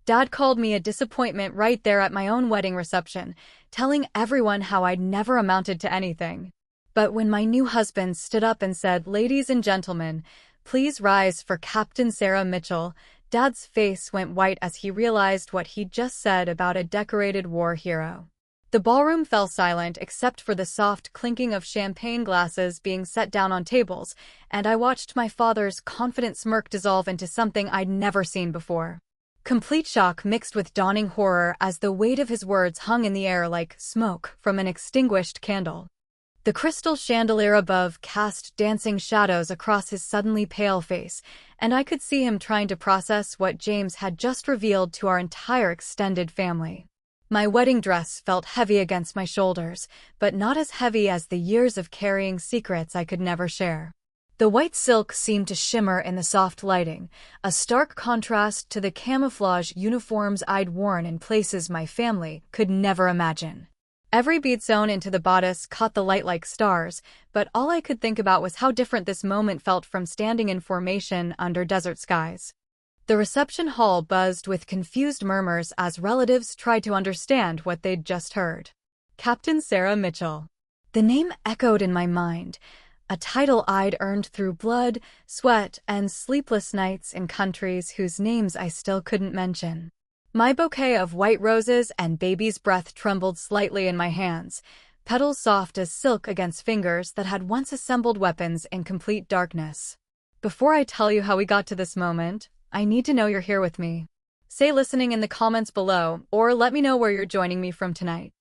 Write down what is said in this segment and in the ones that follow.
Dad called me a disappointment right there at my own wedding reception, telling everyone how I'd never amounted to anything. But when my new husband stood up and said, "Ladies and gentlemen, please rise for Captain Sarah Mitchell," Dad's face went white as he realized what he'd just said about a decorated war hero. The ballroom fell silent except for the soft clinking of champagne glasses being set down on tables, and I watched my father's confident smirk dissolve into something I'd never seen before. Complete shock mixed with dawning horror as the weight of his words hung in the air like smoke from an extinguished candle. The crystal chandelier above cast dancing shadows across his suddenly pale face, and I could see him trying to process what James had just revealed to our entire extended family. My wedding dress felt heavy against my shoulders, but not as heavy as the years of carrying secrets I could never share. The white silk seemed to shimmer in the soft lighting, a stark contrast to the camouflage uniforms I'd worn in places my family could never imagine. Every bead sewn into the bodice caught the light like stars, but all I could think about was how different this moment felt from standing in formation under desert skies. The reception hall buzzed with confused murmurs as relatives tried to understand what they'd just heard. Captain Sarah Mitchell. The name echoed in my mind, a title I'd earned through blood, sweat, and sleepless nights in countries whose names I still couldn't mention. My bouquet of white roses and baby's breath trembled slightly in my hands, petals soft as silk against fingers that had once assembled weapons in complete darkness. Before I tell you how we got to this moment, I need to know you're here with me. Say listening in the comments below, or let me know where you're joining me from tonight.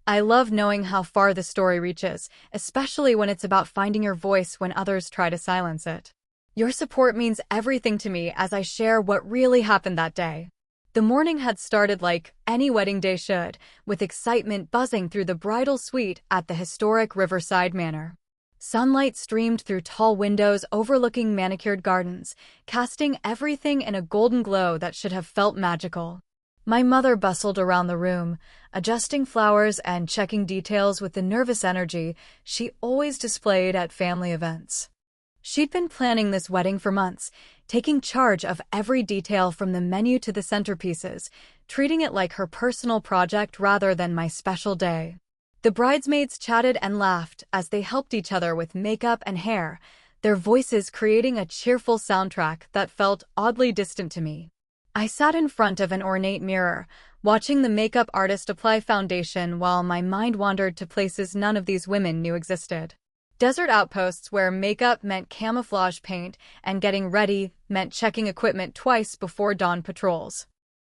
I love knowing how far the story reaches, especially when it's about finding your voice when others try to silence it. Your support means everything to me as I share what really happened that day. The morning had started like any wedding day should, with excitement buzzing through the bridal suite at the historic Riverside Manor. Sunlight streamed through tall windows overlooking manicured gardens, casting everything in a golden glow that should have felt magical. My mother bustled around the room, adjusting flowers and checking details with the nervous energy she always displayed at family events. She'd been planning this wedding for months, taking charge of every detail from the menu to the centerpieces, treating it like her personal project rather than my special day. The bridesmaids chatted and laughed as they helped each other with makeup and hair, their voices creating a cheerful soundtrack that felt oddly distant to me. I sat in front of an ornate mirror, watching the makeup artist apply foundation while my mind wandered to places none of these women knew existed. Desert outposts where makeup meant camouflage paint and getting ready meant checking equipment twice before dawn patrols.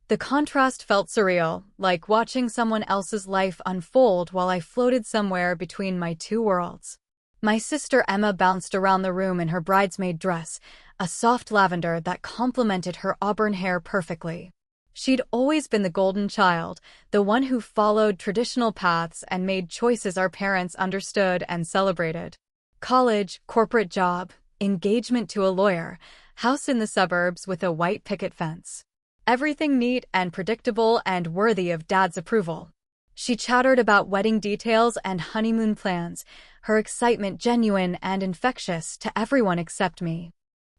The contrast felt surreal, like watching someone else's life unfold while I floated somewhere between my two worlds. My sister Emma bounced around the room in her bridesmaid dress, a soft lavender that complemented her auburn hair perfectly. She'd always been the golden child, the one who followed traditional paths and made choices our parents understood and celebrated. College, corporate job, engagement to a lawyer, house in the suburbs with a white picket fence. Everything neat and predictable and worthy of Dad's approval. She chattered about wedding details and honeymoon plans, her excitement genuine and infectious to everyone except me.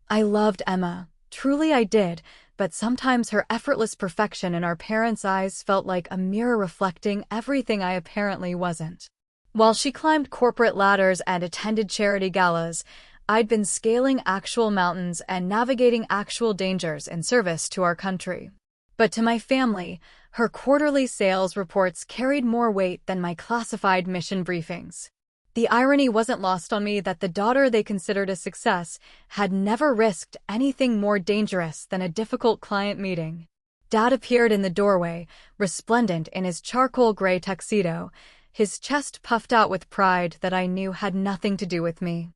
I loved Emma, truly I did, but sometimes her effortless perfection in our parents' eyes felt like a mirror reflecting everything I apparently wasn't. While she climbed corporate ladders and attended charity galas, I'd been scaling actual mountains and navigating actual dangers in service to our country. But to my family, her quarterly sales reports carried more weight than my classified mission briefings. The irony wasn't lost on me that the daughter they considered a success had never risked anything more dangerous than a difficult client meeting. Dad appeared in the doorway, resplendent in his charcoal gray tuxedo, his chest puffed out with pride that I knew had nothing to do with me.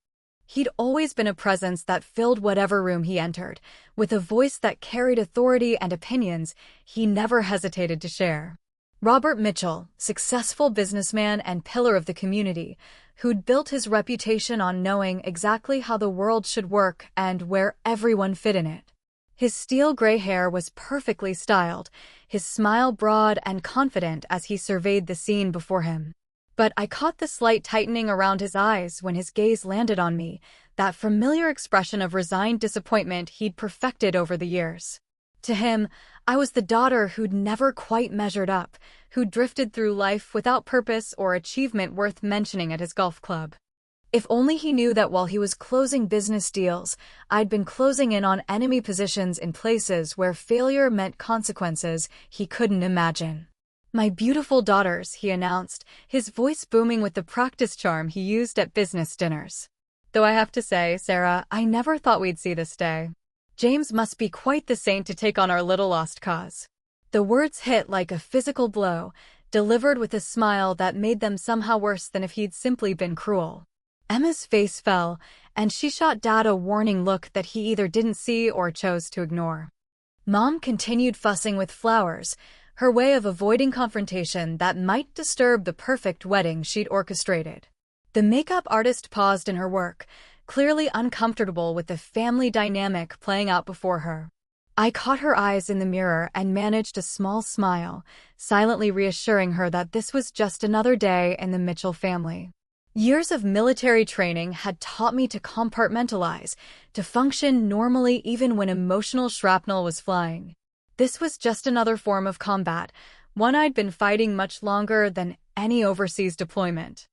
He'd always been a presence that filled whatever room he entered, with a voice that carried authority and opinions he never hesitated to share. Robert Mitchell, successful businessman and pillar of the community, who'd built his reputation on knowing exactly how the world should work and where everyone fit in it. His steel gray hair was perfectly styled, his smile broad and confident as he surveyed the scene before him. But I caught the slight tightening around his eyes when his gaze landed on me, that familiar expression of resigned disappointment he'd perfected over the years. To him, I was the daughter who'd never quite measured up, who drifted through life without purpose or achievement worth mentioning at his golf club. If only he knew that while he was closing business deals, I'd been closing in on enemy positions in places where failure meant consequences he couldn't imagine. "My beautiful daughters," he announced, his voice booming with the practice charm he used at business dinners. "Though I have to say, Sarah, I never thought we'd see this day. James must be quite the saint to take on our little lost cause." The words hit like a physical blow, delivered with a smile that made them somehow worse than if he'd simply been cruel. Emma's face fell, and she shot Dad a warning look that he either didn't see or chose to ignore. Mom continued fussing with flowers, her way of avoiding confrontation that might disturb the perfect wedding she'd orchestrated. The makeup artist paused in her work, clearly uncomfortable with the family dynamic playing out before her. I caught her eyes in the mirror and managed a small smile, silently reassuring her that this was just another day in the Mitchell family. Years of military training had taught me to compartmentalize, to function normally even when emotional shrapnel was flying. This was just another form of combat, one I'd been fighting much longer than any overseas deployment.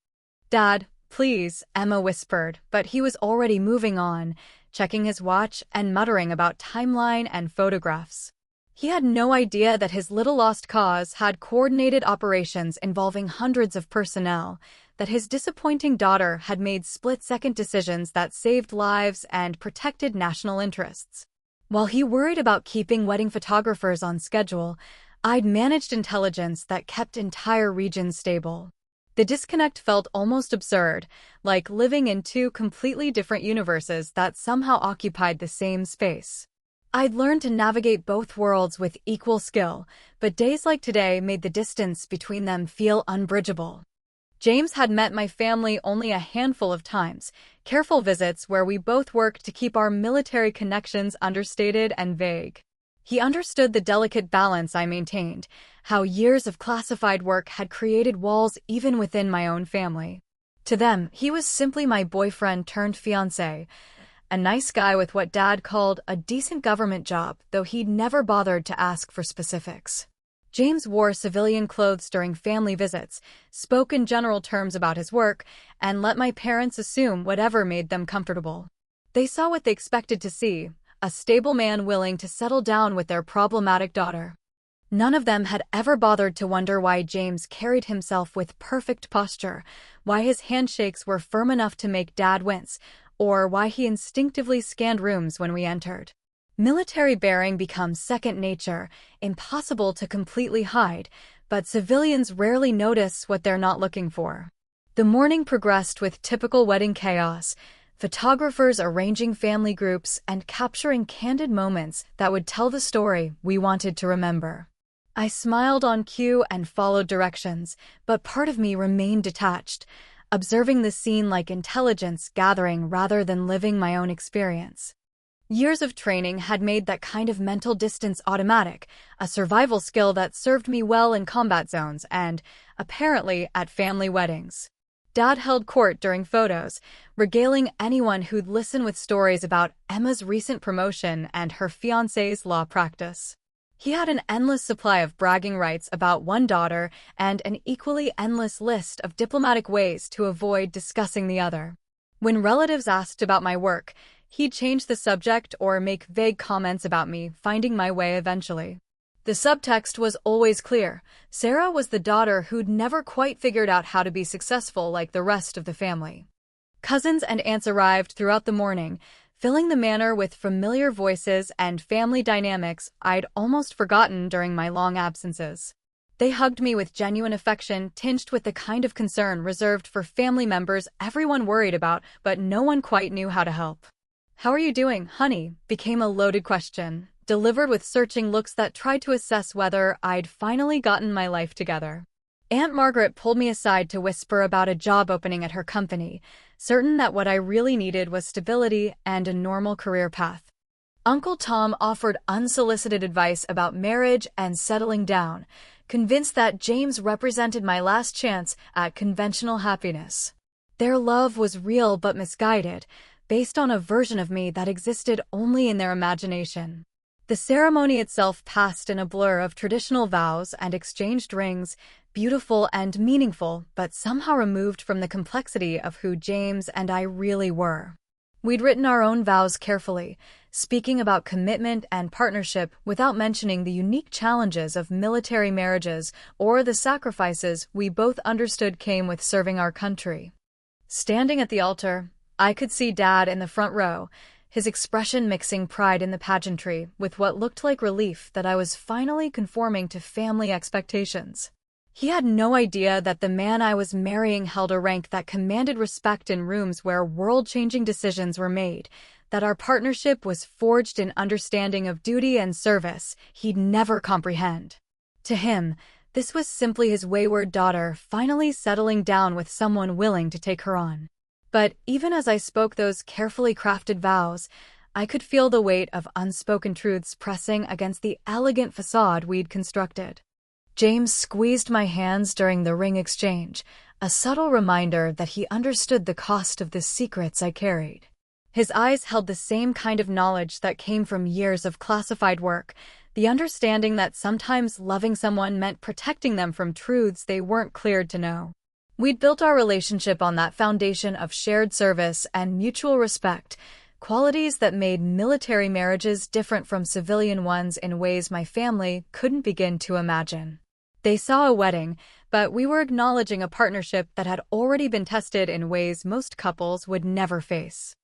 "Dad, please," Emma whispered, but he was already moving on, checking his watch and muttering about timeline and photographs. He had no idea that his little lost cause had coordinated operations involving hundreds of personnel, that his disappointing daughter had made split-second decisions that saved lives and protected national interests. While he worried about keeping wedding photographers on schedule, I'd managed intelligence that kept entire regions stable. The disconnect felt almost absurd, like living in two completely different universes that somehow occupied the same space. I'd learned to navigate both worlds with equal skill, but days like today made the distance between them feel unbridgeable. James had met my family only a handful of times, careful visits where we both worked to keep our military connections understated and vague. He understood the delicate balance I maintained, how years of classified work had created walls even within my own family. To them, he was simply my boyfriend turned fiancé, a nice guy with what Dad called a decent government job, though he'd never bothered to ask for specifics. James wore civilian clothes during family visits, spoke in general terms about his work, and let my parents assume whatever made them comfortable. They saw what they expected to see, a stable man willing to settle down with their problematic daughter. None of them had ever bothered to wonder why James carried himself with perfect posture, why his handshakes were firm enough to make Dad wince, or why he instinctively scanned rooms when we entered. Military bearing becomes second nature, impossible to completely hide, but civilians rarely notice what they're not looking for. The morning progressed with typical wedding chaos, photographers arranging family groups and capturing candid moments that would tell the story we wanted to remember. I smiled on cue and followed directions, but part of me remained detached, observing the scene like intelligence gathering rather than living my own experience. Years of training had made that kind of mental distance automatic, a survival skill that served me well in combat zones and, apparently, at family weddings. Dad held court during photos, regaling anyone who'd listen with stories about Emma's recent promotion and her fiancé's law practice. He had an endless supply of bragging rights about one daughter and an equally endless list of diplomatic ways to avoid discussing the other. When relatives asked about my work, he'd change the subject or make vague comments about me, finding my way eventually. The subtext was always clear. Sarah was the daughter who'd never quite figured out how to be successful like the rest of the family. Cousins and aunts arrived throughout the morning, filling the manor with familiar voices and family dynamics I'd almost forgotten during my long absences. They hugged me with genuine affection, tinged with the kind of concern reserved for family members everyone worried about, but no one quite knew how to help. "How are you doing, honey?" became a loaded question, delivered with searching looks that tried to assess whether I'd finally gotten my life together. Aunt Margaret pulled me aside to whisper about a job opening at her company, certain that what I really needed was stability and a normal career path. Uncle Tom offered unsolicited advice about marriage and settling down, convinced that James represented my last chance at conventional happiness. Their love was real but misguided, based on a version of me that existed only in their imagination. The ceremony itself passed in a blur of traditional vows and exchanged rings, beautiful and meaningful, but somehow removed from the complexity of who James and I really were. We'd written our own vows carefully, speaking about commitment and partnership without mentioning the unique challenges of military marriages or the sacrifices we both understood came with serving our country. Standing at the altar, I could see Dad in the front row, his expression mixing pride in the pageantry with what looked like relief that I was finally conforming to family expectations. He had no idea that the man I was marrying held a rank that commanded respect in rooms where world-changing decisions were made, that our partnership was forged in understanding of duty and service he'd never comprehend. To him, this was simply his wayward daughter finally settling down with someone willing to take her on. But even as I spoke those carefully crafted vows, I could feel the weight of unspoken truths pressing against the elegant facade we'd constructed. James squeezed my hands during the ring exchange, a subtle reminder that he understood the cost of the secrets I carried. His eyes held the same kind of knowledge that came from years of classified work, the understanding that sometimes loving someone meant protecting them from truths they weren't cleared to know. We'd built our relationship on that foundation of shared service and mutual respect, qualities that made military marriages different from civilian ones in ways my family couldn't begin to imagine. They saw a wedding, but we were acknowledging a partnership that had already been tested in ways most couples would never face.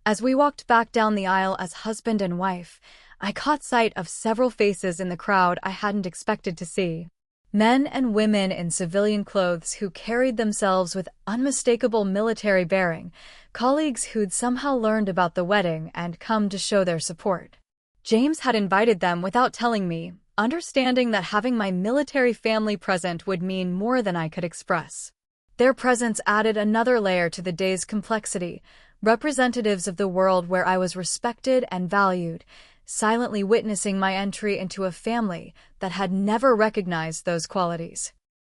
As we walked back down the aisle as husband and wife, I caught sight of several faces in the crowd I hadn't expected to see. Men and women in civilian clothes who carried themselves with unmistakable military bearing, colleagues who'd somehow learned about the wedding and come to show their support. James had invited them without telling me, understanding that having my military family present would mean more than I could express. Their presence added another layer to the day's complexity, representatives of the world where I was respected and valued, silently witnessing my entry into a family that had never recognized those qualities.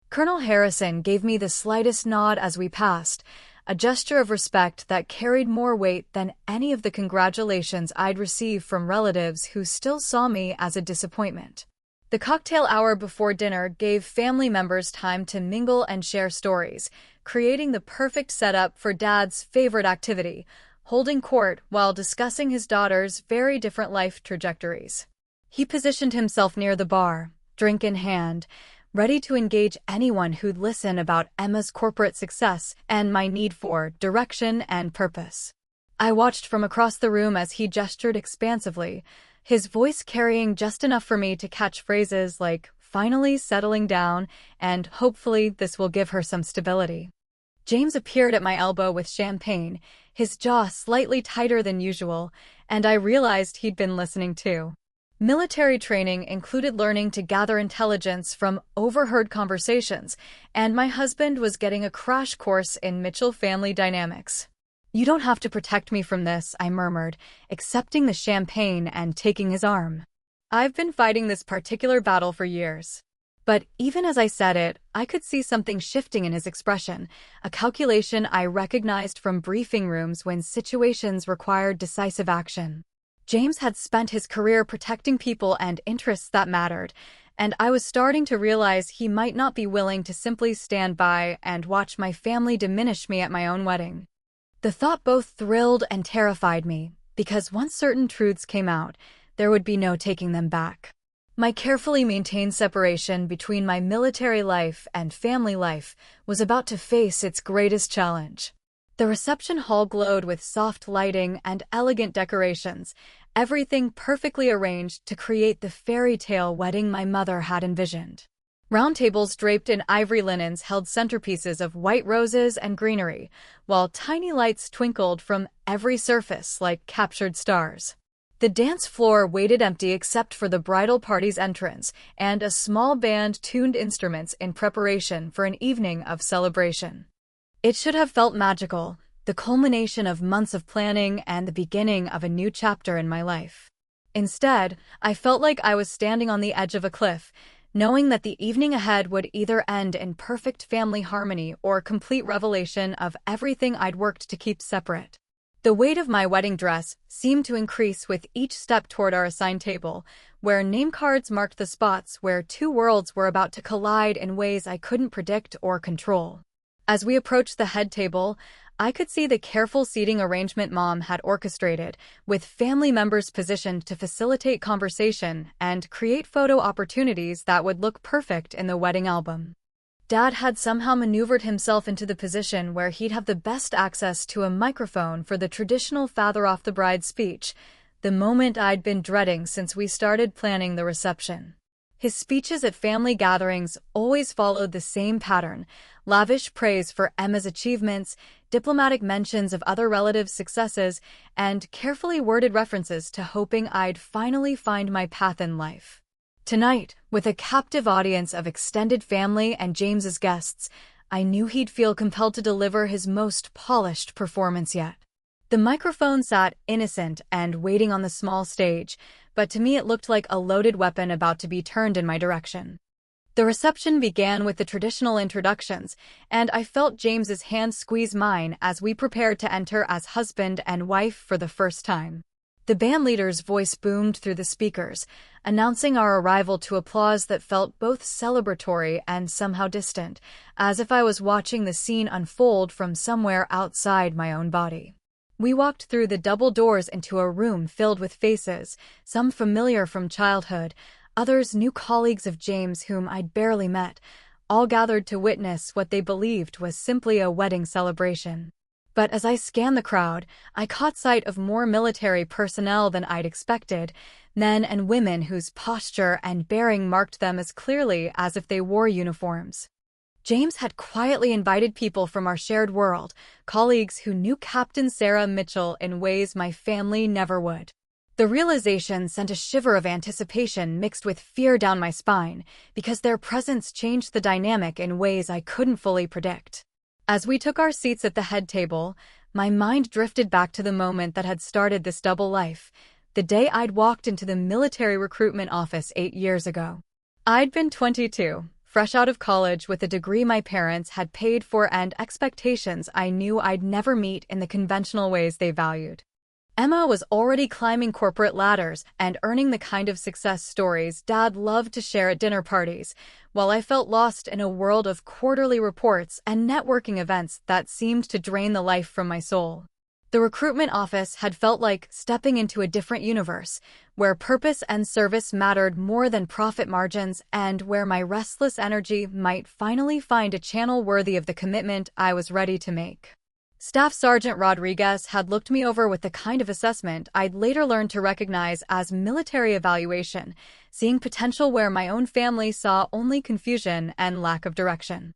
Colonel Harrison gave me the slightest nod as we passed, a gesture of respect that carried more weight than any of the congratulations I'd received from relatives who still saw me as a disappointment. The cocktail hour before dinner gave family members time to mingle and share stories, creating the perfect setup for Dad's favorite activity, holding court while discussing his daughter's very different life trajectories. He positioned himself near the bar, drink in hand, ready to engage anyone who'd listen about Emma's corporate success and my need for direction and purpose. I watched from across the room as he gestured expansively, his voice carrying just enough for me to catch phrases like, "finally settling down," and "hopefully this will give her some stability." James appeared at my elbow with champagne, his jaw slightly tighter than usual, and I realized he'd been listening too. Military training included learning to gather intelligence from overheard conversations, and my husband was getting a crash course in Mitchell family dynamics. "You don't have to protect me from this," I murmured, accepting the champagne and taking his arm. "I've been fighting this particular battle for years." But even as I said it, I could see something shifting in his expression, a calculation I recognized from briefing rooms when situations required decisive action. James had spent his career protecting people and interests that mattered, and I was starting to realize he might not be willing to simply stand by and watch my family diminish me at my own wedding. The thought both thrilled and terrified me, because once certain truths came out, there would be no taking them back. My carefully maintained separation between my military life and family life was about to face its greatest challenge. The reception hall glowed with soft lighting and elegant decorations, everything perfectly arranged to create the fairy tale wedding my mother had envisioned. Round tables draped in ivory linens held centerpieces of white roses and greenery, while tiny lights twinkled from every surface like captured stars. The dance floor waited empty except for the bridal party's entrance, and a small band tuned instruments in preparation for an evening of celebration. It should have felt magical, the culmination of months of planning and the beginning of a new chapter in my life. Instead, I felt like I was standing on the edge of a cliff, knowing that the evening ahead would either end in perfect family harmony or complete revelation of everything I'd worked to keep separate. The weight of my wedding dress seemed to increase with each step toward our assigned table, where name cards marked the spots where two worlds were about to collide in ways I couldn't predict or control. As we approached the head table, I could see the careful seating arrangement Mom had orchestrated, with family members positioned to facilitate conversation and create photo opportunities that would look perfect in the wedding album. Dad had somehow maneuvered himself into the position where he'd have the best access to a microphone for the traditional Father Off the Bride speech, the moment I'd been dreading since we started planning the reception. His speeches at family gatherings always followed the same pattern: lavish praise for Emma's achievements, diplomatic mentions of other relatives' successes, and carefully worded references to hoping I'd finally find my path in life. Tonight, with a captive audience of extended family and James's guests, I knew he'd feel compelled to deliver his most polished performance yet. The microphone sat innocent and waiting on the small stage, but to me it looked like a loaded weapon about to be turned in my direction. The reception began with the traditional introductions, and I felt James's hand squeeze mine as we prepared to enter as husband and wife for the first time. The bandleader's voice boomed through the speakers, announcing our arrival to applause that felt both celebratory and somehow distant, as if I was watching the scene unfold from somewhere outside my own body. We walked through the double doors into a room filled with faces, some familiar from childhood, others new colleagues of James whom I'd barely met, all gathered to witness what they believed was simply a wedding celebration. But as I scanned the crowd, I caught sight of more military personnel than I'd expected, men and women whose posture and bearing marked them as clearly as if they wore uniforms. James had quietly invited people from our shared world, colleagues who knew Captain Sarah Mitchell in ways my family never would. The realization sent a shiver of anticipation mixed with fear down my spine, because their presence changed the dynamic in ways I couldn't fully predict. As we took our seats at the head table, my mind drifted back to the moment that had started this double life, the day I'd walked into the military recruitment office 8 years ago. I'd been 22, fresh out of college with a degree my parents had paid for and expectations I knew I'd never meet in the conventional ways they valued. Emma was already climbing corporate ladders and earning the kind of success stories Dad loved to share at dinner parties, while I felt lost in a world of quarterly reports and networking events that seemed to drain the life from my soul. The recruitment office had felt like stepping into a different universe, where purpose and service mattered more than profit margins and where my restless energy might finally find a channel worthy of the commitment I was ready to make. Staff Sergeant Rodriguez had looked me over with the kind of assessment I'd later learned to recognize as military evaluation, seeing potential where my own family saw only confusion and lack of direction.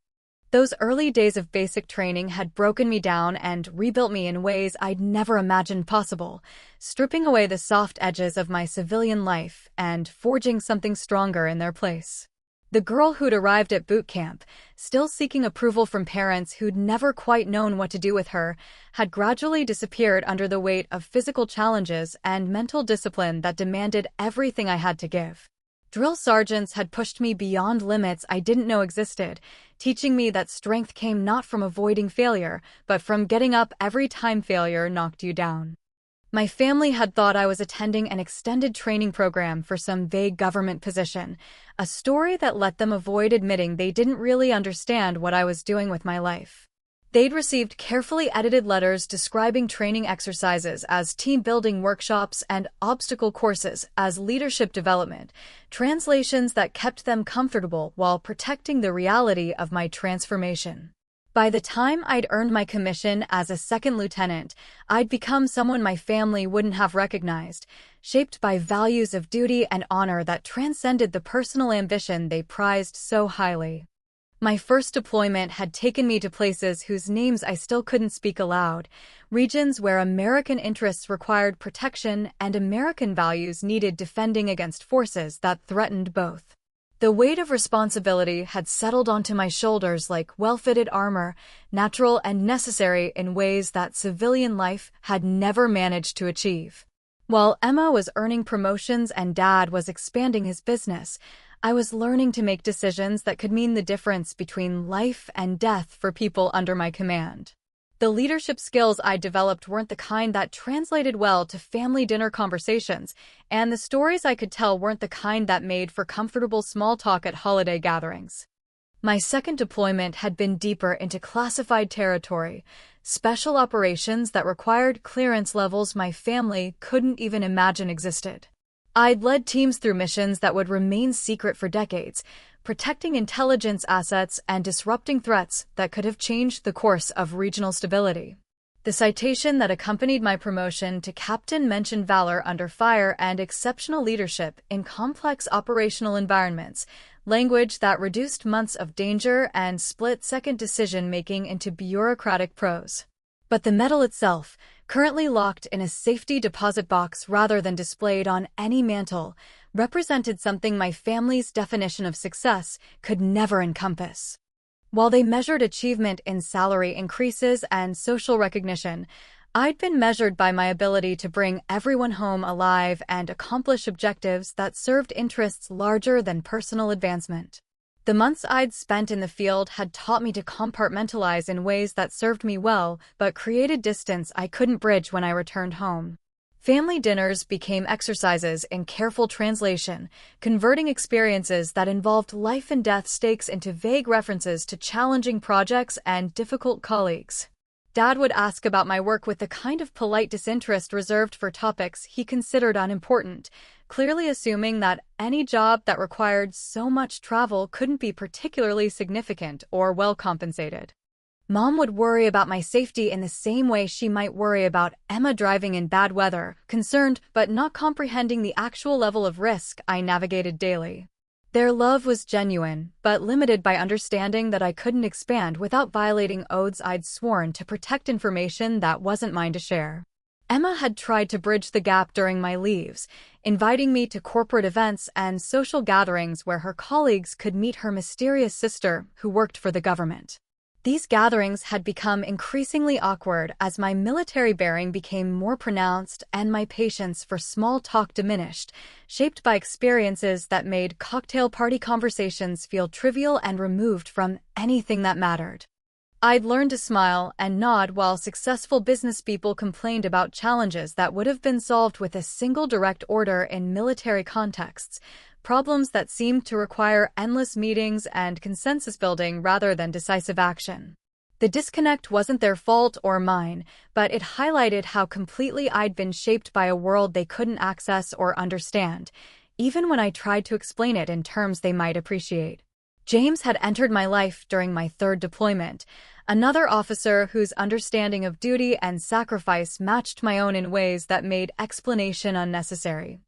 Those early days of basic training had broken me down and rebuilt me in ways I'd never imagined possible, stripping away the soft edges of my civilian life and forging something stronger in their place. The girl who'd arrived at boot camp, still seeking approval from parents who'd never quite known what to do with her, had gradually disappeared under the weight of physical challenges and mental discipline that demanded everything I had to give. Drill sergeants had pushed me beyond limits I didn't know existed, teaching me that strength came not from avoiding failure, but from getting up every time failure knocked you down. My family had thought I was attending an extended training program for some vague government position, a story that let them avoid admitting they didn't really understand what I was doing with my life. They'd received carefully edited letters describing training exercises as team-building workshops and obstacle courses as leadership development, translations that kept them comfortable while protecting the reality of my transformation. By the time I'd earned my commission as a second lieutenant, I'd become someone my family wouldn't have recognized, shaped by values of duty and honor that transcended the personal ambition they prized so highly. My first deployment had taken me to places whose names I still couldn't speak aloud, regions where American interests required protection and American values needed defending against forces that threatened both. The weight of responsibility had settled onto my shoulders like well-fitted armor, natural and necessary in ways that civilian life had never managed to achieve. While Emma was earning promotions and Dad was expanding his business, I was learning to make decisions that could mean the difference between life and death for people under my command. The leadership skills I developed weren't the kind that translated well to family dinner conversations, and the stories I could tell weren't the kind that made for comfortable small talk at holiday gatherings. My second deployment had been deeper into classified territory, special operations that required clearance levels my family couldn't even imagine existed. I'd led teams through missions that would remain secret for decades, protecting intelligence assets and disrupting threats that could have changed the course of regional stability. The citation that accompanied my promotion to captain mentioned valor under fire and exceptional leadership in complex operational environments, language that reduced months of danger and split-second decision-making into bureaucratic prose. But the medal itself, currently locked in a safety deposit box rather than displayed on any mantle, represented something my family's definition of success could never encompass. While they measured achievement in salary increases and social recognition, I'd been measured by my ability to bring everyone home alive and accomplish objectives that served interests larger than personal advancement. The months I'd spent in the field had taught me to compartmentalize in ways that served me well, but created distance I couldn't bridge when I returned home. Family dinners became exercises in careful translation, converting experiences that involved life and death stakes into vague references to challenging projects and difficult colleagues. Dad would ask about my work with the kind of polite disinterest reserved for topics he considered unimportant, clearly assuming that any job that required so much travel couldn't be particularly significant or well compensated. Mom would worry about my safety in the same way she might worry about Emma driving in bad weather, concerned but not comprehending the actual level of risk I navigated daily. Their love was genuine, but limited by understanding that I couldn't expand without violating oaths I'd sworn to protect information that wasn't mine to share. Emma had tried to bridge the gap during my leaves, inviting me to corporate events and social gatherings where her colleagues could meet her mysterious sister who worked for the government. These gatherings had become increasingly awkward as my military bearing became more pronounced and my patience for small talk diminished, shaped by experiences that made cocktail party conversations feel trivial and removed from anything that mattered. I'd learned to smile and nod while successful business people complained about challenges that would have been solved with a single direct order in military contexts, problems that seemed to require endless meetings and consensus building rather than decisive action. The disconnect wasn't their fault or mine, but it highlighted how completely I'd been shaped by a world they couldn't access or understand, even when I tried to explain it in terms they might appreciate. James had entered my life during my third deployment, another officer whose understanding of duty and sacrifice matched my own in ways that made explanation unnecessary.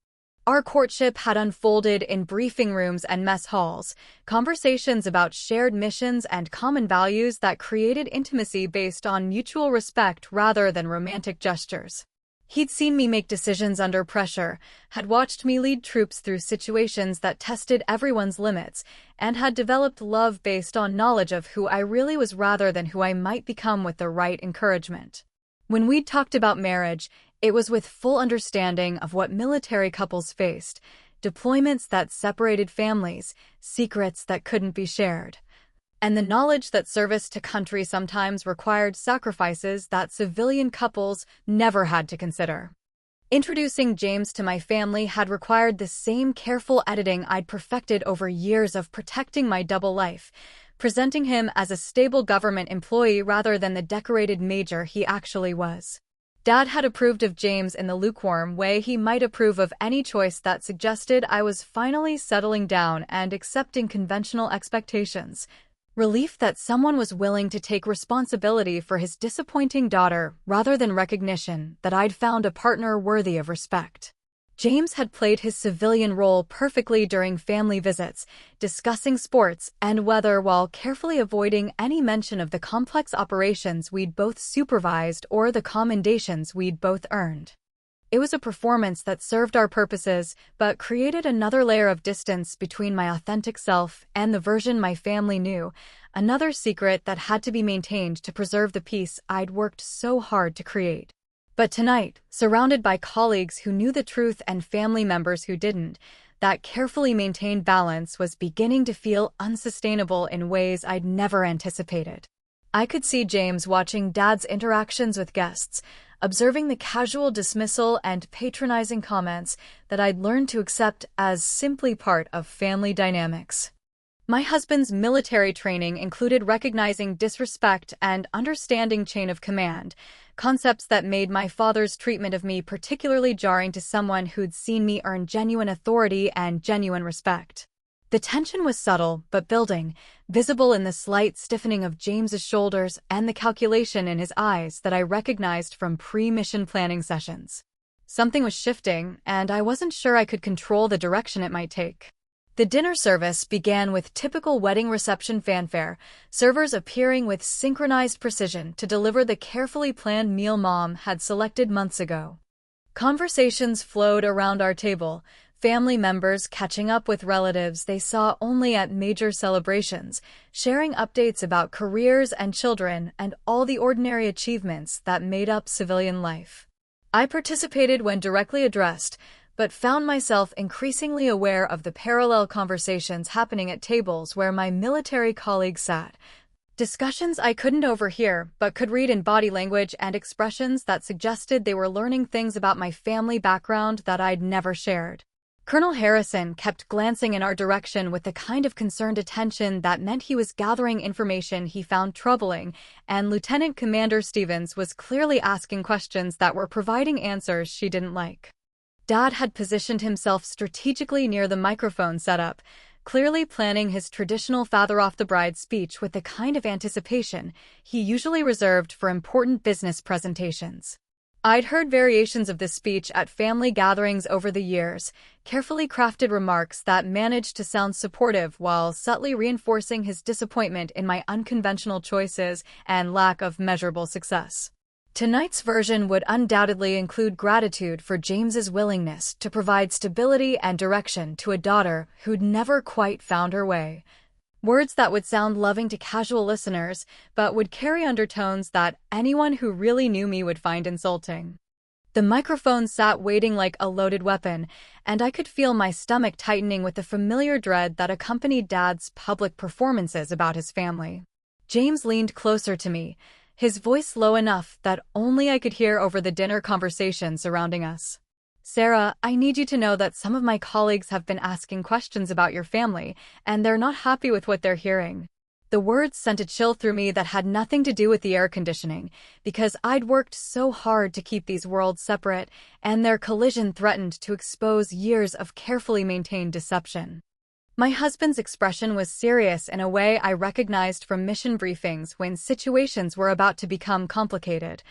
Our courtship had unfolded in briefing rooms and mess halls, conversations about shared missions and common values that created intimacy based on mutual respect rather than romantic gestures. He'd seen me make decisions under pressure, had watched me lead troops through situations that tested everyone's limits, and had developed love based on knowledge of who I really was rather than who I might become with the right encouragement. When we'd talked about marriage, it was with full understanding of what military couples faced, deployments that separated families, secrets that couldn't be shared, and the knowledge that service to country sometimes required sacrifices that civilian couples never had to consider. Introducing James to my family had required the same careful editing I'd perfected over years of protecting my double life, presenting him as a stable government employee rather than the decorated major he actually was. Dad had approved of James in the lukewarm way he might approve of any choice that suggested I was finally settling down and accepting conventional expectations. Relief that someone was willing to take responsibility for his disappointing daughter rather than recognition that I'd found a partner worthy of respect. James had played his civilian role perfectly during family visits, discussing sports and weather while carefully avoiding any mention of the complex operations we'd both supervised or the commendations we'd both earned. It was a performance that served our purposes, but created another layer of distance between my authentic self and the version my family knew, another secret that had to be maintained to preserve the peace I'd worked so hard to create. But tonight, surrounded by colleagues who knew the truth and family members who didn't, that carefully maintained balance was beginning to feel unsustainable in ways I'd never anticipated. I could see James watching Dad's interactions with guests, observing the casual dismissal and patronizing comments that I'd learned to accept as simply part of family dynamics. My husband's military training included recognizing disrespect and understanding chain of command, concepts that made my father's treatment of me particularly jarring to someone who'd seen me earn genuine authority and genuine respect. The tension was subtle but building, visible in the slight stiffening of James's shoulders and the calculation in his eyes that I recognized from pre-mission planning sessions. Something was shifting, and I wasn't sure I could control the direction it might take. The dinner service began with typical wedding reception fanfare, servers appearing with synchronized precision to deliver the carefully planned meal Mom had selected months ago. Conversations flowed around our table, family members catching up with relatives they saw only at major celebrations, sharing updates about careers and children and all the ordinary achievements that made up civilian life. I participated when directly addressed, but found myself increasingly aware of the parallel conversations happening at tables where my military colleagues sat. Discussions I couldn't overhear, but could read in body language and expressions that suggested they were learning things about my family background that I'd never shared. Colonel Harrison kept glancing in our direction with the kind of concerned attention that meant he was gathering information he found troubling, and Lieutenant Commander Stevens was clearly asking questions that were providing answers she didn't like. Dad had positioned himself strategically near the microphone setup, clearly planning his traditional father-off-the-bride speech with the kind of anticipation he usually reserved for important business presentations. I'd heard variations of this speech at family gatherings over the years, carefully crafted remarks that managed to sound supportive while subtly reinforcing his disappointment in my unconventional choices and lack of measurable success. Tonight's version would undoubtedly include gratitude for James's willingness to provide stability and direction to a daughter who'd never quite found her way. Words that would sound loving to casual listeners, but would carry undertones that anyone who really knew me would find insulting. The microphone sat waiting like a loaded weapon, and I could feel my stomach tightening with the familiar dread that accompanied Dad's public performances about his family. James leaned closer to me, his voice low enough that only I could hear over the dinner conversation surrounding us. "Sarah, I need you to know that some of my colleagues have been asking questions about your family, and they're not happy with what they're hearing." The words sent a chill through me that had nothing to do with the air conditioning, because I'd worked so hard to keep these worlds separate, and their collision threatened to expose years of carefully maintained deception. My husband's expression was serious in a way I recognized from mission briefings when situations were about to become complicated,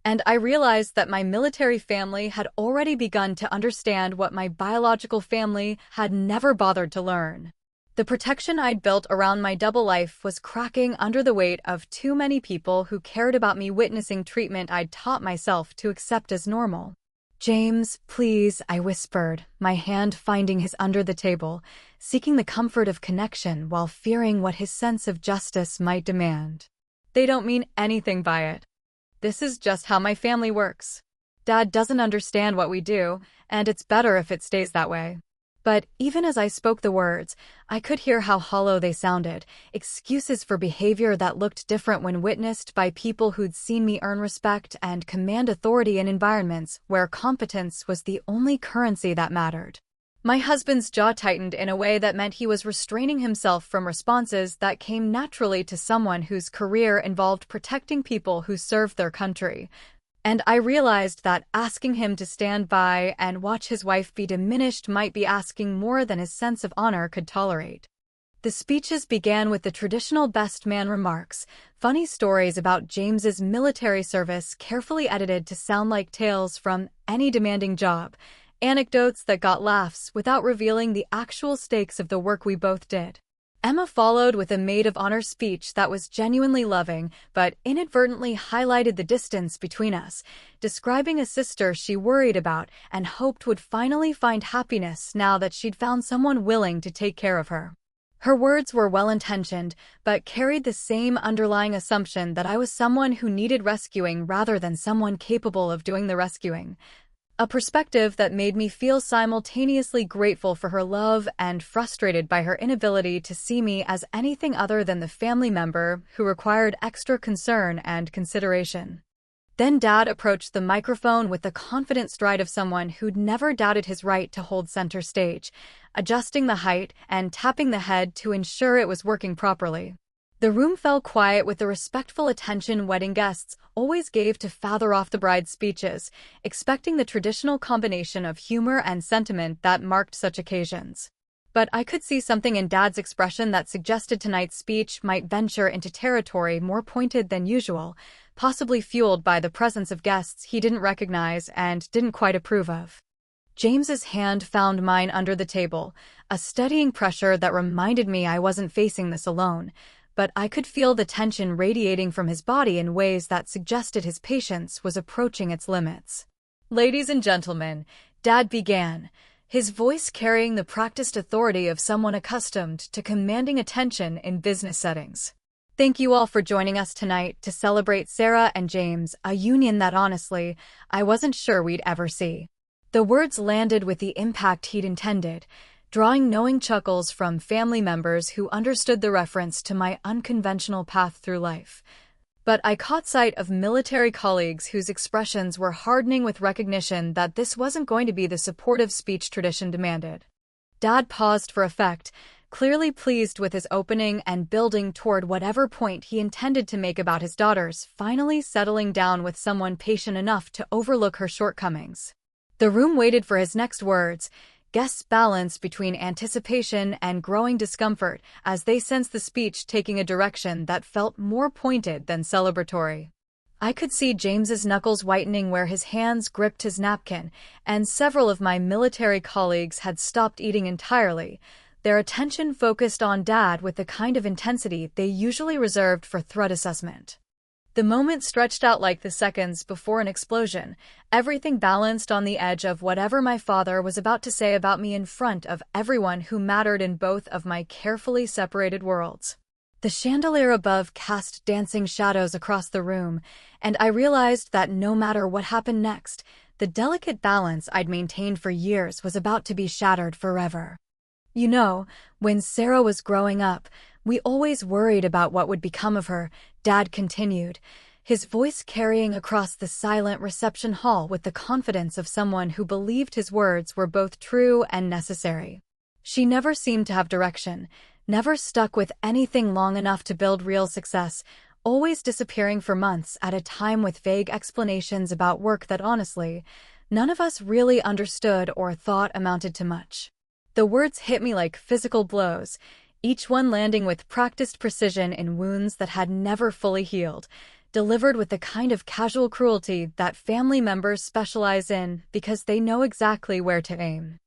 and I realized that my military family had already begun to understand what my biological family had never bothered to learn. The protection I'd built around my double life was cracking under the weight of too many people who cared about me witnessing treatment I'd taught myself to accept as normal. "James, please," I whispered, my hand finding his under the table, seeking the comfort of connection while fearing what his sense of justice might demand. "They don't mean anything by it. This is just how my family works. Dad doesn't understand what we do, and it's better if it stays that way." But even as I spoke the words, I could hear how hollow they sounded, excuses for behavior that looked different when witnessed by people who'd seen me earn respect and command authority in environments where competence was the only currency that mattered. My husband's jaw tightened in a way that meant he was restraining himself from responses that came naturally to someone whose career involved protecting people who served their country. And I realized that asking him to stand by and watch his wife be diminished might be asking more than his sense of honor could tolerate. The speeches began with the traditional best man remarks, funny stories about James's military service carefully edited to sound like tales from any demanding job, anecdotes that got laughs without revealing the actual stakes of the work we both did. Emma followed with a maid of honor speech that was genuinely loving, but inadvertently highlighted the distance between us, describing a sister she worried about and hoped would finally find happiness now that she'd found someone willing to take care of her. Her words were well-intentioned, but carried the same underlying assumption that I was someone who needed rescuing rather than someone capable of doing the rescuing. A perspective that made me feel simultaneously grateful for her love and frustrated by her inability to see me as anything other than the family member who required extra concern and consideration. Then Dad approached the microphone with the confident stride of someone who'd never doubted his right to hold center stage, adjusting the height and tapping the head to ensure it was working properly. The room fell quiet with the respectful attention wedding guests always gave to father off the bride's speeches, expecting the traditional combination of humor and sentiment that marked such occasions. But I could see something in Dad's expression that suggested tonight's speech might venture into territory more pointed than usual, possibly fueled by the presence of guests he didn't recognize and didn't quite approve of. James's hand found mine under the table, a steadying pressure that reminded me I wasn't facing this alone, but I could feel the tension radiating from his body in ways that suggested his patience was approaching its limits. "Ladies and gentlemen," Dad began, his voice carrying the practiced authority of someone accustomed to commanding attention in business settings. "Thank you all for joining us tonight to celebrate Sarah and James, a union that honestly, I wasn't sure we'd ever see." The words landed with the impact he'd intended, drawing knowing chuckles from family members who understood the reference to my unconventional path through life. But I caught sight of military colleagues whose expressions were hardening with recognition that this wasn't going to be the supportive speech tradition demanded. Dad paused for effect, clearly pleased with his opening and building toward whatever point he intended to make about his daughters, finally settling down with someone patient enough to overlook her shortcomings. The room waited for his next words, guests balanced between anticipation and growing discomfort as they sensed the speech taking a direction that felt more pointed than celebratory. I could see James's knuckles whitening where his hands gripped his napkin, and several of my military colleagues had stopped eating entirely, their attention focused on Dad with the kind of intensity they usually reserved for threat assessment. The moment stretched out like the seconds before an explosion, everything balanced on the edge of whatever my father was about to say about me in front of everyone who mattered in both of my carefully separated worlds. The chandelier above cast dancing shadows across the room, and I realized that no matter what happened next, the delicate balance I'd maintained for years was about to be shattered forever. "You know, when Sarah was growing up, we always worried about what would become of her," Dad continued, his voice carrying across the silent reception hall with the confidence of someone who believed his words were both true and necessary. "She never seemed to have direction, never stuck with anything long enough to build real success, always disappearing for months at a time with vague explanations about work that honestly, none of us really understood or thought amounted to much." The words hit me like physical blows, each one landing with practiced precision in wounds that had never fully healed, delivered with the kind of casual cruelty that family members specialize in because they know exactly where to aim.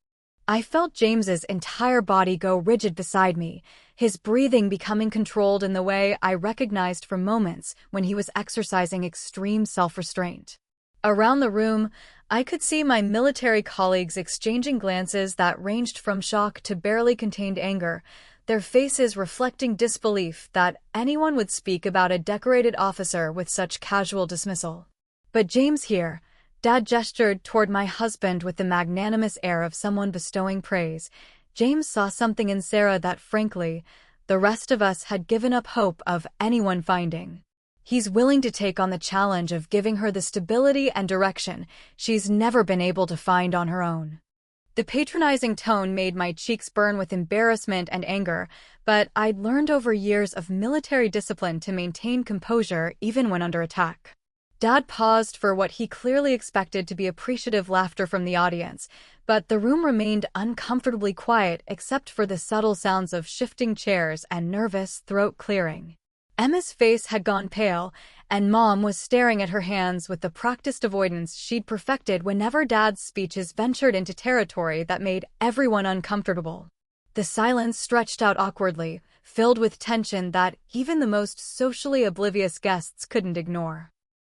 I felt James's entire body go rigid beside me, his breathing becoming controlled in the way I recognized from moments when he was exercising extreme self-restraint. Around the room, I could see my military colleagues exchanging glances that ranged from shock to barely contained anger, their faces reflecting disbelief that anyone would speak about a decorated officer with such casual dismissal. "But James here," Dad gestured toward my husband with the magnanimous air of someone bestowing praise. "James saw something in Sarah that, frankly, the rest of us had given up hope of anyone finding. He's willing to take on the challenge of giving her the stability and direction she's never been able to find on her own." The patronizing tone made my cheeks burn with embarrassment and anger, but I'd learned over years of military discipline to maintain composure even when under attack. Dad paused for what he clearly expected to be appreciative laughter from the audience, but the room remained uncomfortably quiet except for the subtle sounds of shifting chairs and nervous throat clearing. Emma's face had gone pale, and Mom was staring at her hands with the practiced avoidance she'd perfected whenever Dad's speeches ventured into territory that made everyone uncomfortable. The silence stretched out awkwardly, filled with tension that even the most socially oblivious guests couldn't ignore.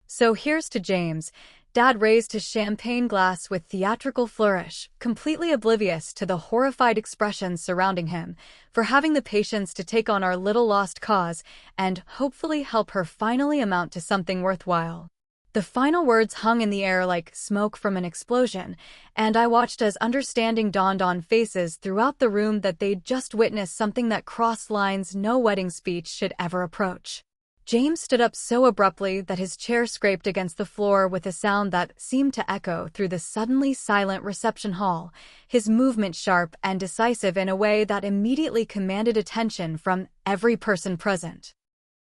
"So here's to James." Dad raised his champagne glass with theatrical flourish, completely oblivious to the horrified expressions surrounding him, for having the patience to take on our little lost cause and hopefully help her finally amount to something worthwhile. The final words hung in the air like smoke from an explosion, and I watched as understanding dawned on faces throughout the room that they'd just witnessed something that crossed lines no wedding speech should ever approach. James stood up so abruptly that his chair scraped against the floor with a sound that seemed to echo through the suddenly silent reception hall, his movement sharp and decisive in a way that immediately commanded attention from every person present.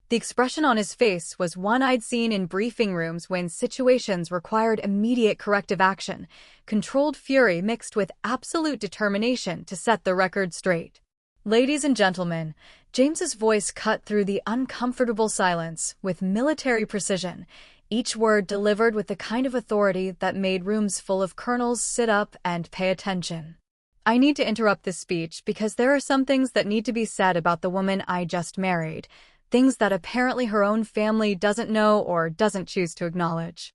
The expression on his face was one I'd seen in briefing rooms when situations required immediate corrective action, controlled fury mixed with absolute determination to set the record straight. "Ladies and gentlemen," James's voice cut through the uncomfortable silence with military precision, each word delivered with the kind of authority that made rooms full of colonels sit up and pay attention. "I need to interrupt this speech because there are some things that need to be said about the woman I just married, things that apparently her own family doesn't know or doesn't choose to acknowledge."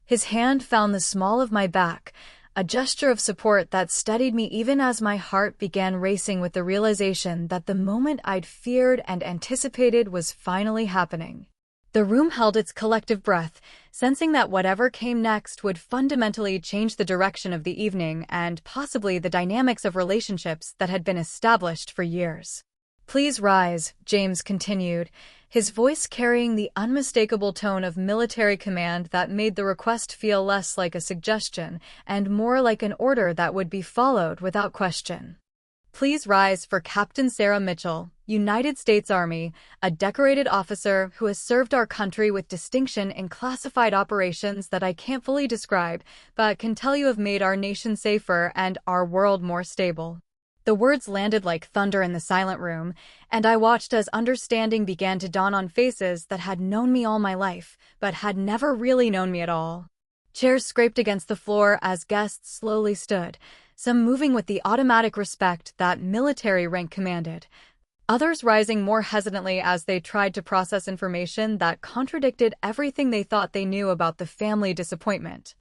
His hand found the small of my back, a gesture of support that steadied me even as my heart began racing with the realization that the moment I'd feared and anticipated was finally happening. The room held its collective breath, sensing that whatever came next would fundamentally change the direction of the evening and possibly the dynamics of relationships that had been established for years. "Please rise," James continued, his voice carrying the unmistakable tone of military command that made the request feel less like a suggestion and more like an order that would be followed without question. "Please rise for Captain Sarah Mitchell, United States Army, a decorated officer who has served our country with distinction in classified operations that I can't fully describe, but can tell you have made our nation safer and our world more stable." The words landed like thunder in the silent room, and I watched as understanding began to dawn on faces that had known me all my life, but had never really known me at all. Chairs scraped against the floor as guests slowly stood, some moving with the automatic respect that military rank commanded, others rising more hesitantly as they tried to process information that contradicted everything they thought they knew about the family disappointment.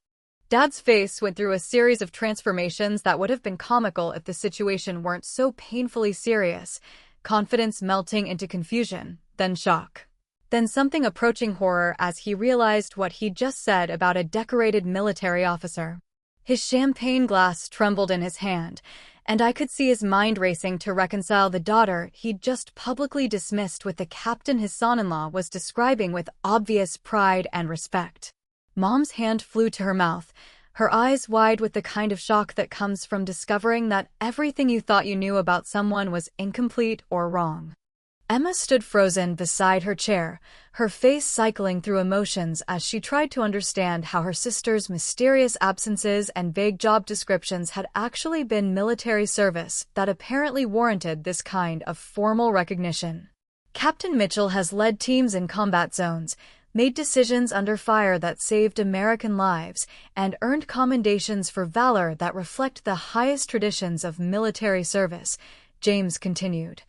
Dad's face went through a series of transformations that would have been comical if the situation weren't so painfully serious, confidence melting into confusion, then shock. Then something approaching horror as he realized what he'd just said about a decorated military officer. His champagne glass trembled in his hand, and I could see his mind racing to reconcile the daughter he'd just publicly dismissed with the captain his son-in-law was describing with obvious pride and respect. Mom's hand flew to her mouth, her eyes wide with the kind of shock that comes from discovering that everything you thought you knew about someone was incomplete or wrong. Emma stood frozen beside her chair, her face cycling through emotions as she tried to understand how her sister's mysterious absences and vague job descriptions had actually been military service that apparently warranted this kind of formal recognition. "Captain Mitchell has led teams in combat zones, made decisions under fire that saved American lives, and earned commendations for valor that reflect the highest traditions of military service," James continued,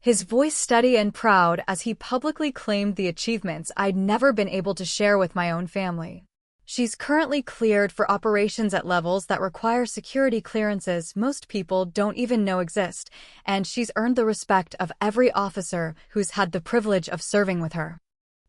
his voice steady and proud as he publicly claimed the achievements I'd never been able to share with my own family. "She's currently cleared for operations at levels that require security clearances most people don't even know exist, and she's earned the respect of every officer who's had the privilege of serving with her."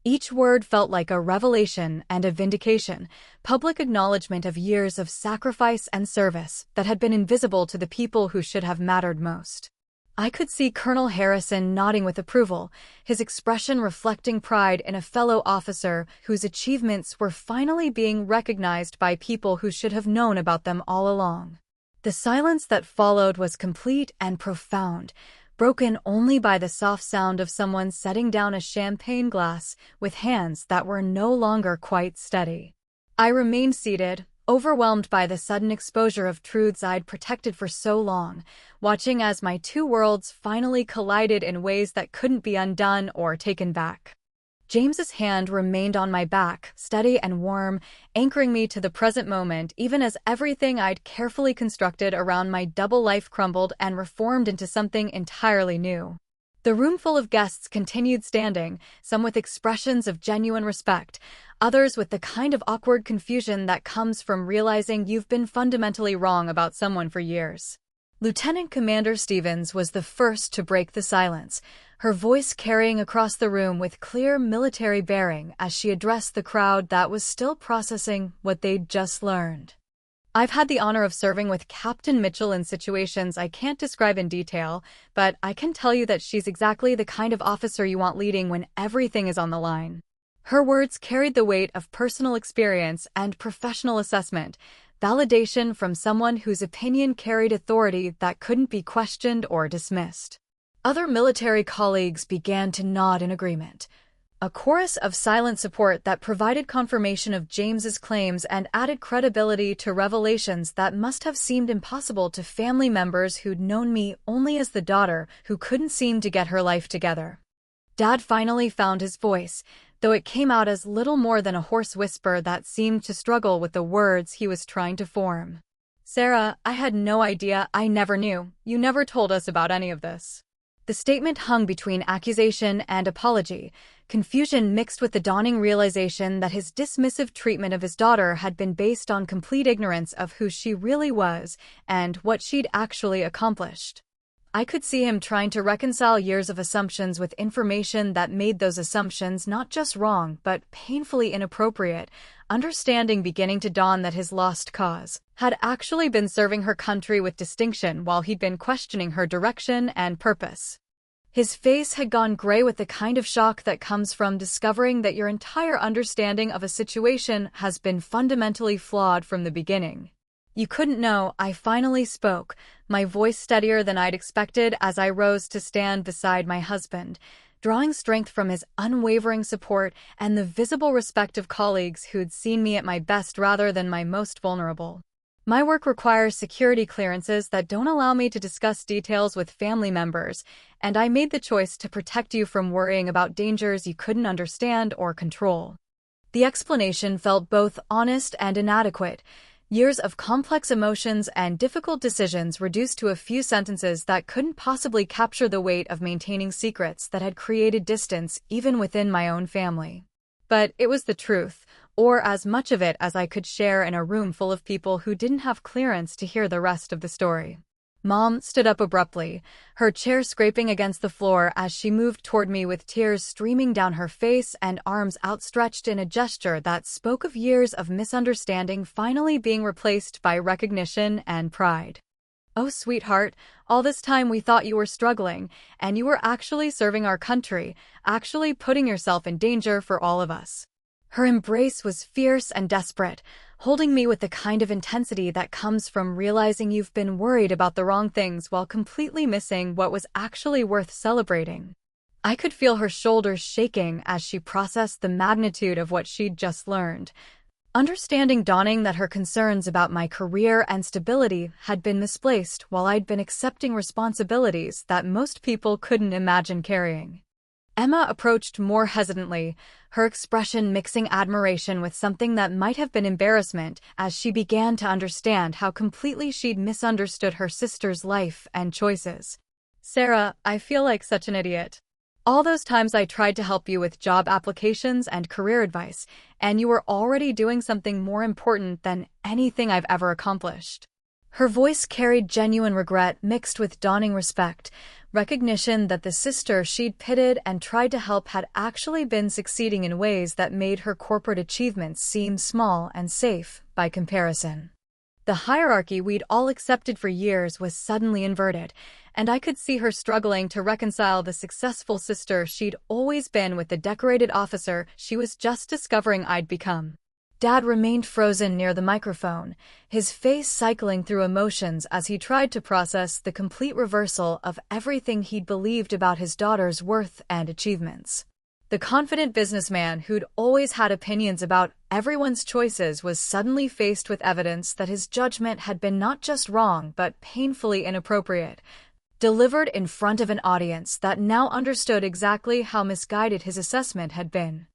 Each word felt like a revelation and a vindication, public acknowledgement of years of sacrifice and service that had been invisible to the people who should have mattered most. I could see Colonel Harrison nodding with approval, his expression reflecting pride in a fellow officer whose achievements were finally being recognized by people who should have known about them all along. The silence that followed was complete and profound, broken only by the soft sound of someone setting down a champagne glass with hands that were no longer quite steady. I remained seated, overwhelmed by the sudden exposure of truths I'd protected for so long, watching as my two worlds finally collided in ways that couldn't be undone or taken back. James's hand remained on my back, steady and warm, anchoring me to the present moment even as everything I'd carefully constructed around my double life crumbled and reformed into something entirely new. The room full of guests continued standing, some with expressions of genuine respect, others with the kind of awkward confusion that comes from realizing you've been fundamentally wrong about someone for years. Lieutenant Commander Stevens was the first to break the silence, her voice carrying across the room with clear military bearing as she addressed the crowd that was still processing what they'd just learned. I've had the honor of serving with Captain Mitchell in situations I can't describe in detail, but I can tell you that she's exactly the kind of officer you want leading when everything is on the line. Her words carried the weight of personal experience and professional assessment, validation from someone whose opinion carried authority that couldn't be questioned or dismissed. Other military colleagues began to nod in agreement. A chorus of silent support that provided confirmation of James's claims and added credibility to revelations that must have seemed impossible to family members who'd known me only as the daughter who couldn't seem to get her life together. Dad finally found his voice, though it came out as little more than a hoarse whisper that seemed to struggle with the words he was trying to form. "Sarah, I had no idea. I never knew. You never told us about any of this." The statement hung between accusation and apology, confusion mixed with the dawning realization that his dismissive treatment of his daughter had been based on complete ignorance of who she really was and what she'd actually accomplished. I could see him trying to reconcile years of assumptions with information that made those assumptions not just wrong but painfully inappropriate, understanding beginning to dawn that his lost cause had actually been serving her country with distinction while he'd been questioning her direction and purpose. His face had gone gray with the kind of shock that comes from discovering that your entire understanding of a situation has been fundamentally flawed from the beginning. "You couldn't know," I finally spoke, my voice steadier than I'd expected as I rose to stand beside my husband, drawing strength from his unwavering support and the visible respect of colleagues who'd seen me at my best rather than my most vulnerable. "My work requires security clearances that don't allow me to discuss details with family members, and I made the choice to protect you from worrying about dangers you couldn't understand or control." The explanation felt both honest and inadequate, years of complex emotions and difficult decisions reduced to a few sentences that couldn't possibly capture the weight of maintaining secrets that had created distance even within my own family. But it was the truth, or as much of it as I could share in a room full of people who didn't have clearance to hear the rest of the story. Mom stood up abruptly, her chair scraping against the floor as she moved toward me with tears streaming down her face and arms outstretched in a gesture that spoke of years of misunderstanding finally being replaced by recognition and pride. "Oh, sweetheart, all this time we thought you were struggling, and you were actually serving our country, actually putting yourself in danger for all of us." Her embrace was fierce and desperate, holding me with the kind of intensity that comes from realizing you've been worried about the wrong things while completely missing what was actually worth celebrating. I could feel her shoulders shaking as she processed the magnitude of what she'd just learned, understanding dawning that her concerns about my career and stability had been misplaced while I'd been accepting responsibilities that most people couldn't imagine carrying. Emma approached more hesitantly, her expression mixing admiration with something that might have been embarrassment as she began to understand how completely she'd misunderstood her sister's life and choices. "Sarah, I feel like such an idiot. All those times I tried to help you with job applications and career advice, and you were already doing something more important than anything I've ever accomplished." Her voice carried genuine regret mixed with dawning respect, recognition that the sister she'd pitied and tried to help had actually been succeeding in ways that made her corporate achievements seem small and safe by comparison. The hierarchy we'd all accepted for years was suddenly inverted, and I could see her struggling to reconcile the successful sister she'd always been with the decorated officer she was just discovering I'd become. Dad remained frozen near the microphone, his face cycling through emotions as he tried to process the complete reversal of everything he'd believed about his daughter's worth and achievements. The confident businessman who'd always had opinions about everyone's choices was suddenly faced with evidence that his judgment had been not just wrong but painfully inappropriate, delivered in front of an audience that now understood exactly how misguided his assessment had been.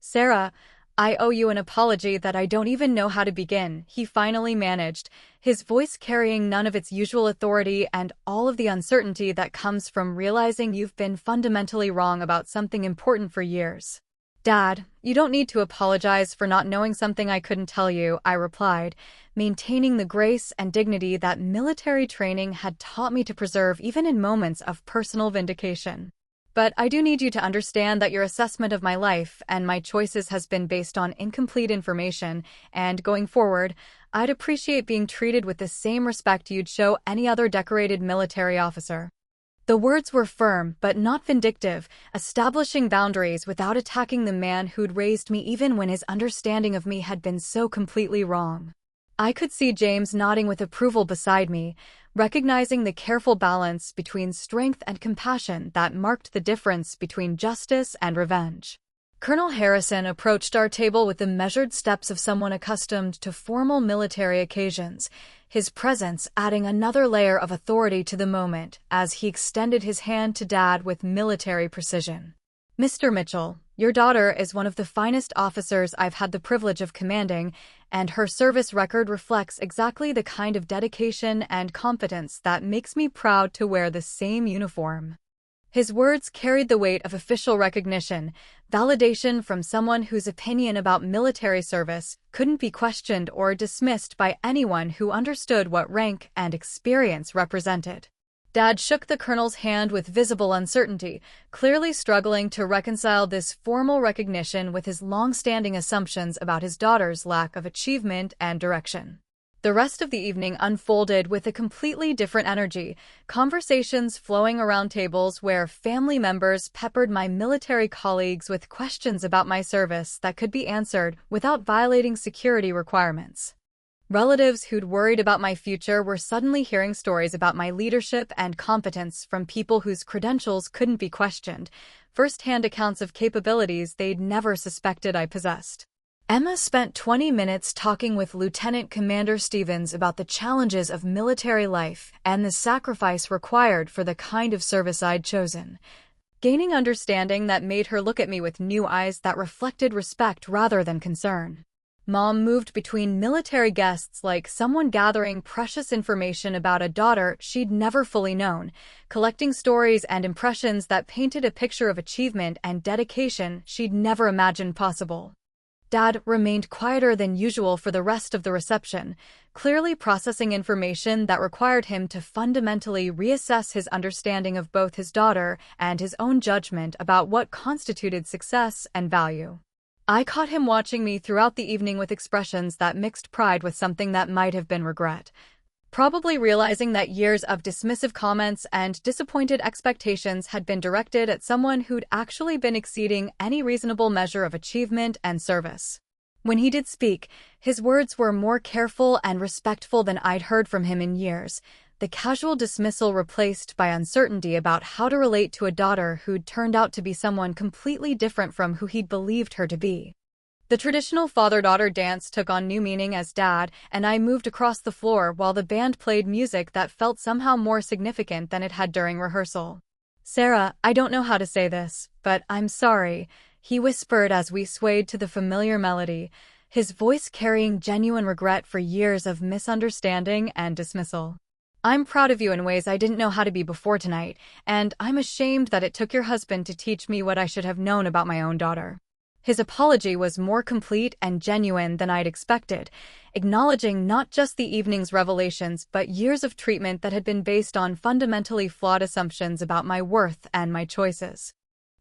"Sarah, I owe you an apology that I don't even know how to begin," he finally managed, his voice carrying none of its usual authority and all of the uncertainty that comes from realizing you've been fundamentally wrong about something important for years. Dad, you don't need to apologize for not knowing something I couldn't tell you, I replied, maintaining the grace and dignity that military training had taught me to preserve even in moments of personal vindication. But I do need you to understand that your assessment of my life and my choices has been based on incomplete information, and going forward, I'd appreciate being treated with the same respect you'd show any other decorated military officer. The words were firm, but not vindictive, establishing boundaries without attacking the man who'd raised me even when his understanding of me had been so completely wrong. I could see James nodding with approval beside me, recognizing the careful balance between strength and compassion that marked the difference between justice and revenge. Colonel Harrison approached our table with the measured steps of someone accustomed to formal military occasions, his presence adding another layer of authority to the moment as he extended his hand to Dad with military precision. "Mr. Mitchell, your daughter is one of the finest officers I've had the privilege of commanding, and her service record reflects exactly the kind of dedication and competence that makes me proud to wear the same uniform." His words carried the weight of official recognition, validation from someone whose opinion about military service couldn't be questioned or dismissed by anyone who understood what rank and experience represented. Dad shook the colonel's hand with visible uncertainty, clearly struggling to reconcile this formal recognition with his long-standing assumptions about his daughter's lack of achievement and direction. The rest of the evening unfolded with a completely different energy, conversations flowing around tables where family members peppered my military colleagues with questions about my service that could be answered without violating security requirements. Relatives who'd worried about my future were suddenly hearing stories about my leadership and competence from people whose credentials couldn't be questioned, first-hand accounts of capabilities they'd never suspected I possessed. Emma spent 20 minutes talking with Lieutenant Commander Stevens about the challenges of military life and the sacrifice required for the kind of service I'd chosen, gaining understanding that made her look at me with new eyes that reflected respect rather than concern. Mom moved between military guests like someone gathering precious information about a daughter she'd never fully known, collecting stories and impressions that painted a picture of achievement and dedication she'd never imagined possible. Dad remained quieter than usual for the rest of the reception, clearly processing information that required him to fundamentally reassess his understanding of both his daughter and his own judgment about what constituted success and value. I caught him watching me throughout the evening with expressions that mixed pride with something that might have been regret, probably realizing that years of dismissive comments and disappointed expectations had been directed at someone who'd actually been exceeding any reasonable measure of achievement and service. When he did speak, his words were more careful and respectful than I'd heard from him in years, the casual dismissal replaced by uncertainty about how to relate to a daughter who'd turned out to be someone completely different from who he'd believed her to be. The traditional father-daughter dance took on new meaning as Dad and I moved across the floor while the band played music that felt somehow more significant than it had during rehearsal. "Sarah, I don't know how to say this, but I'm sorry," he whispered as we swayed to the familiar melody, his voice carrying genuine regret for years of misunderstanding and dismissal. "I'm proud of you in ways I didn't know how to be before tonight, and I'm ashamed that it took your husband to teach me what I should have known about my own daughter." His apology was more complete and genuine than I'd expected, acknowledging not just the evening's revelations but years of treatment that had been based on fundamentally flawed assumptions about my worth and my choices.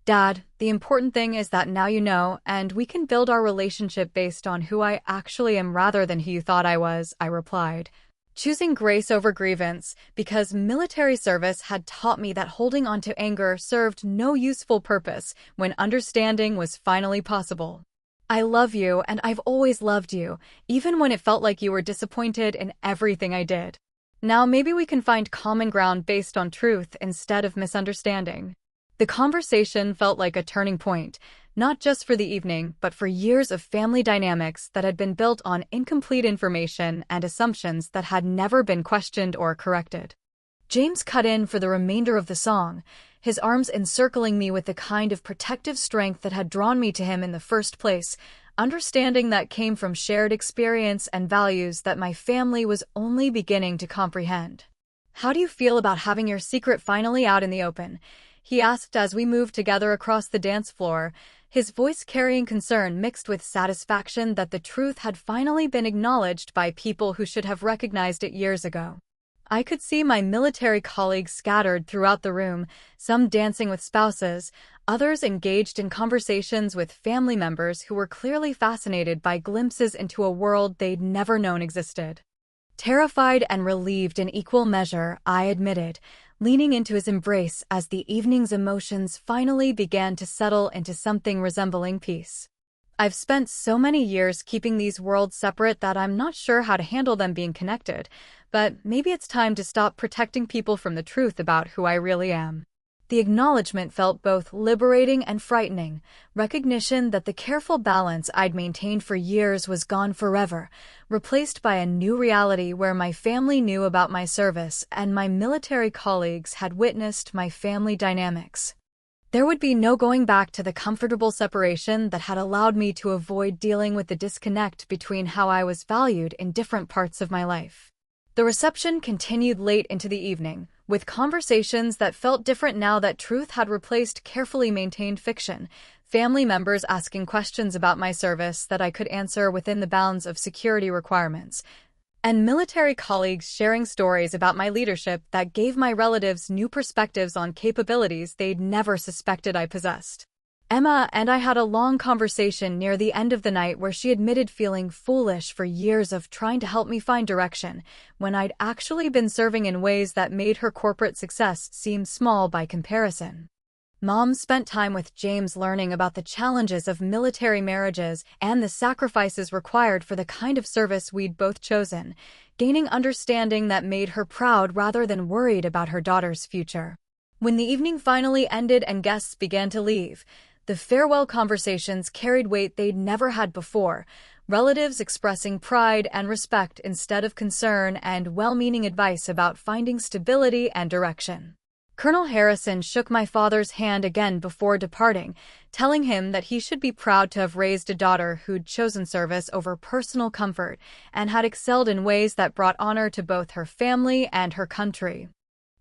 "Dad, the important thing is that now you know, and we can build our relationship based on who I actually am rather than who you thought I was," I replied, choosing grace over grievance, because military service had taught me that holding on to anger served no useful purpose when understanding was finally possible. "I love you, and I've always loved you, even when it felt like you were disappointed in everything I did. Now maybe we can find common ground based on truth instead of misunderstanding." The conversation felt like a turning point, not just for the evening, but for years of family dynamics that had been built on incomplete information and assumptions that had never been questioned or corrected. James cut in for the remainder of the song, his arms encircling me with the kind of protective strength that had drawn me to him in the first place, understanding that came from shared experience and values that my family was only beginning to comprehend. "How do you feel about having your secret finally out in the open?" he asked as we moved together across the dance floor, his voice carrying concern mixed with satisfaction that the truth had finally been acknowledged by people who should have recognized it years ago. I could see my military colleagues scattered throughout the room, some dancing with spouses, others engaged in conversations with family members who were clearly fascinated by glimpses into a world they'd never known existed. Terrified and relieved in equal measure, I admitted, leaning into his embrace as the evening's emotions finally began to settle into something resembling peace. I've spent so many years keeping these worlds separate that I'm not sure how to handle them being connected, but maybe it's time to stop protecting people from the truth about who I really am. The acknowledgement felt both liberating and frightening, recognition that the careful balance I'd maintained for years was gone forever, replaced by a new reality where my family knew about my service and my military colleagues had witnessed my family dynamics. There would be no going back to the comfortable separation that had allowed me to avoid dealing with the disconnect between how I was valued in different parts of my life. The reception continued late into the evening, with conversations that felt different now that truth had replaced carefully maintained fiction, family members asking questions about my service that I could answer within the bounds of security requirements, and military colleagues sharing stories about my leadership that gave my relatives new perspectives on capabilities they'd never suspected I possessed. Emma and I had a long conversation near the end of the night where she admitted feeling foolish for years of trying to help me find direction, when I'd actually been serving in ways that made her corporate success seem small by comparison. Mom spent time with James learning about the challenges of military marriages and the sacrifices required for the kind of service we'd both chosen, gaining understanding that made her proud rather than worried about her daughter's future. When the evening finally ended and guests began to leave, the farewell conversations carried weight they'd never had before, relatives expressing pride and respect instead of concern and well-meaning advice about finding stability and direction. Colonel Harrison shook my father's hand again before departing, telling him that he should be proud to have raised a daughter who'd chosen service over personal comfort and had excelled in ways that brought honor to both her family and her country.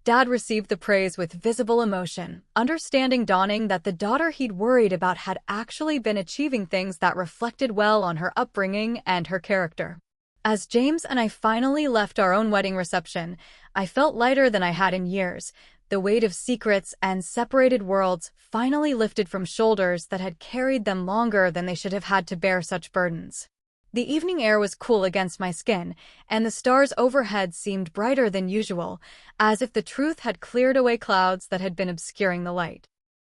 Dad received the praise with visible emotion, understanding dawning that the daughter he'd worried about had actually been achieving things that reflected well on her upbringing and her character. As James and I finally left our own wedding reception, I felt lighter than I had in years. The weight of secrets and separated worlds finally lifted from shoulders that had carried them longer than they should have had to bear such burdens. The evening air was cool against my skin, and the stars overhead seemed brighter than usual, as if the truth had cleared away clouds that had been obscuring the light.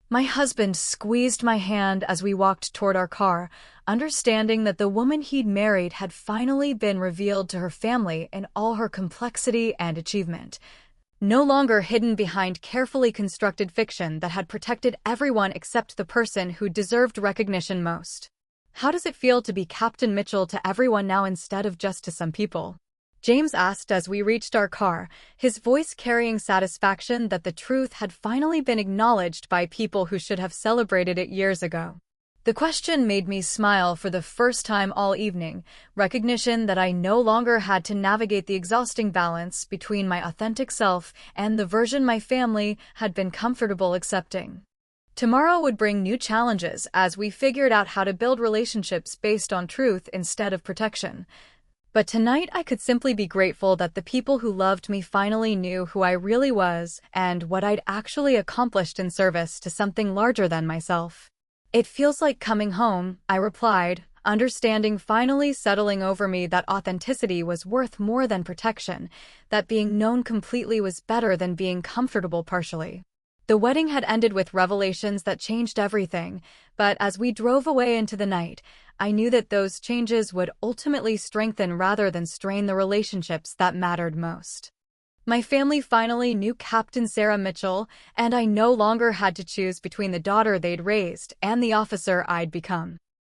My husband squeezed my hand as we walked toward our car, understanding that the woman he'd married had finally been revealed to her family in all her complexity and achievement. No longer hidden behind carefully constructed fiction that had protected everyone except the person who deserved recognition most. How does it feel to be Captain Mitchell to everyone now instead of just to some people? James asked as we reached our car, his voice carrying satisfaction that the truth had finally been acknowledged by people who should have celebrated it years ago. The question made me smile for the first time all evening, recognition that I no longer had to navigate the exhausting balance between my authentic self and the version my family had been comfortable accepting. Tomorrow would bring new challenges as we figured out how to build relationships based on truth instead of protection. But tonight I could simply be grateful that the people who loved me finally knew who I really was and what I'd actually accomplished in service to something larger than myself. It feels like coming home, I replied, understanding finally settling over me that authenticity was worth more than protection, that being known completely was better than being comfortable partially. The wedding had ended with revelations that changed everything, but as we drove away into the night, I knew that those changes would ultimately strengthen rather than strain the relationships that mattered most. My family finally knew Captain Sarah Mitchell, and I no longer had to choose between the daughter they'd raised and the officer I'd become.